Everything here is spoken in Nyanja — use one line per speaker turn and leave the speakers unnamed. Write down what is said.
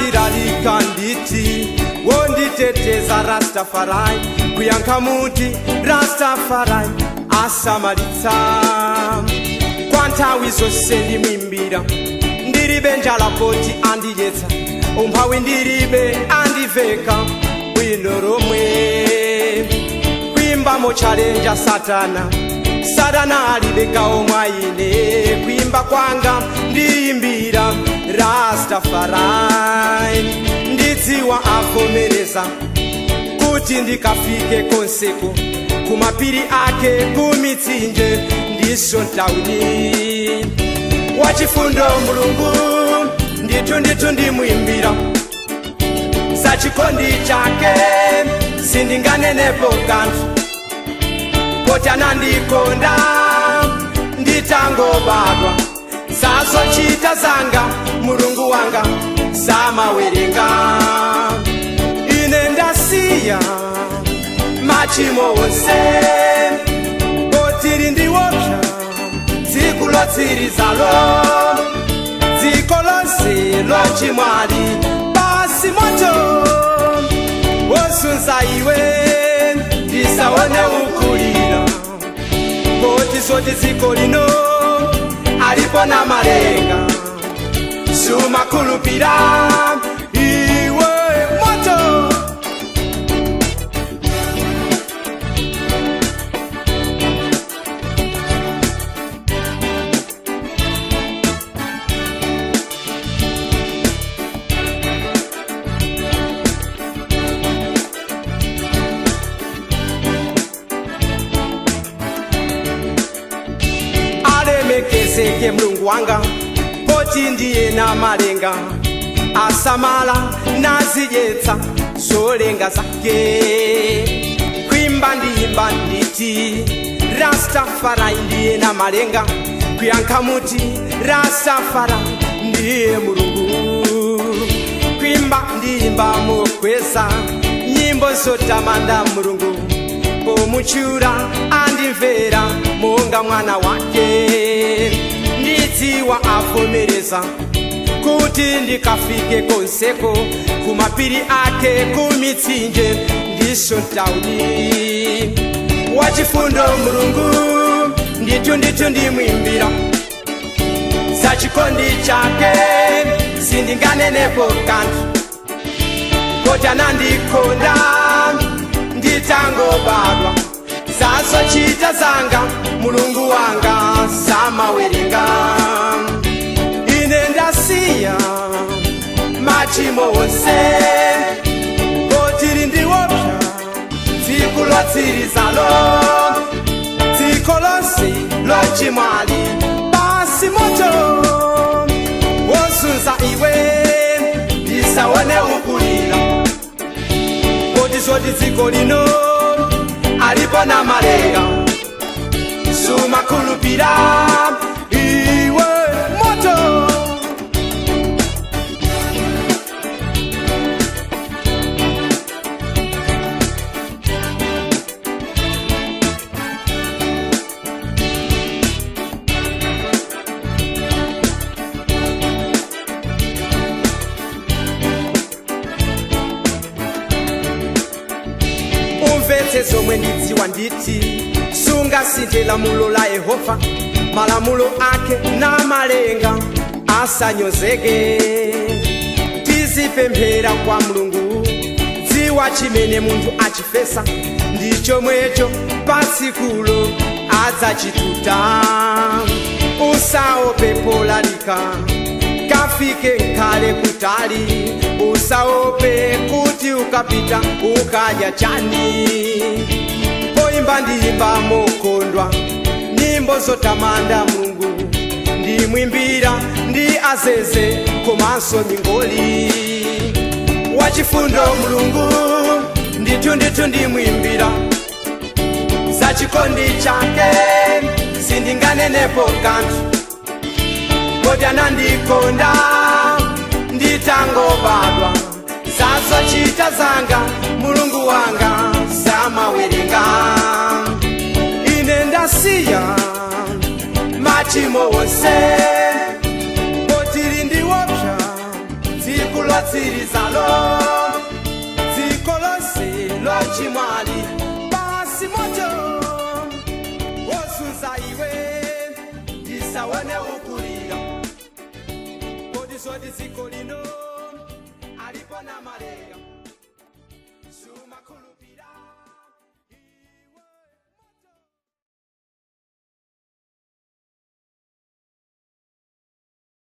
ndandiralika nditi wonditeteza Rastafari kuyankha muti Rastafari asamalitsa kwa nthawi zonse ndimwimbira ndilibe njala poti andidyetsa umphawi ndilibe andiveka bwino lomwe kuimba mochalenja satana alibekawo mwa ine kuimba kwanga ndiyimbira Rastafari ndidziwa avomereza kuti ndikafike konseko kumapiri ake kumitsinje ndiso ntawuni wachifundo mulungu ndithu ndimwimbira sachikondi chake sindinganenepo kanthu poti anandikonda nditangobadwa sazochita zanga mulungu wanga samawerenga ine ndasiya machimo wonse poti lindiwopsa dziko lotsirizalo dziko lonse lochimwali basi moto wosunza iwe ndisaone ukulira poti soti dziko lino alipo na malenga sumakhulupira iwe moto alemekezeke mulungu wanga poti ndiye na malenga asamala nazidyetsa zolenga zake kuimba ndiyimba nditi Rastafari ndiye na malenga kuyankha muti Rastafari ndiye mulungu kuimba ndiyimba mokweza nyimbo zotamanda mulungu pomuchura andimvera monga mwana wake ndidziwa avomereza kuti ndikafike konseko kumapiri ake kumitsinje ndiso ntawuni wachifundo mulungu ndithu ndimwimbira sachikondi chake sindinganenepo kanthu poti anandikonda nditangobadwa sazochita zanga mulungu wanga samawerenga ine ndasiya machimo wonse poti lindiwopsa dziko lotsirizalo dziko lonse lochimwali basi moto wosunza iwe ndisaone ukulira poti soti dziko lino alipo na malenga sumakhulupira iwe moto umvetse zomwe ndidziwa nditi sungasinthe lamulo la Yehova malamulo ake na malenga asanyozeke tizipemphera kwa mulungu dziwa chimene munthu achifesa ndichomwecho pasikulo adzachituta usaope polalika kafike nkhale kutali usaope kuti ukapita ukadya chani poimba ndiyimba mokondwa nyimbo zotamanda mulungu ndimwimbira ndi azeze komanso mingoli wachifundo mulungu ndithu ndimwimbira sachikondi chake sindinganenepo kanthu poti anandikonda nditangobadwa sazochita zanga mulungu wanga samawerenga ine ndasiya machimo wonse poti lindiwopsa dziko lotsirizalo dziko lonse lochimwali basi moto wosunza iwe ndisaone ukulira kodi dziko lino alipo na malera sumakulu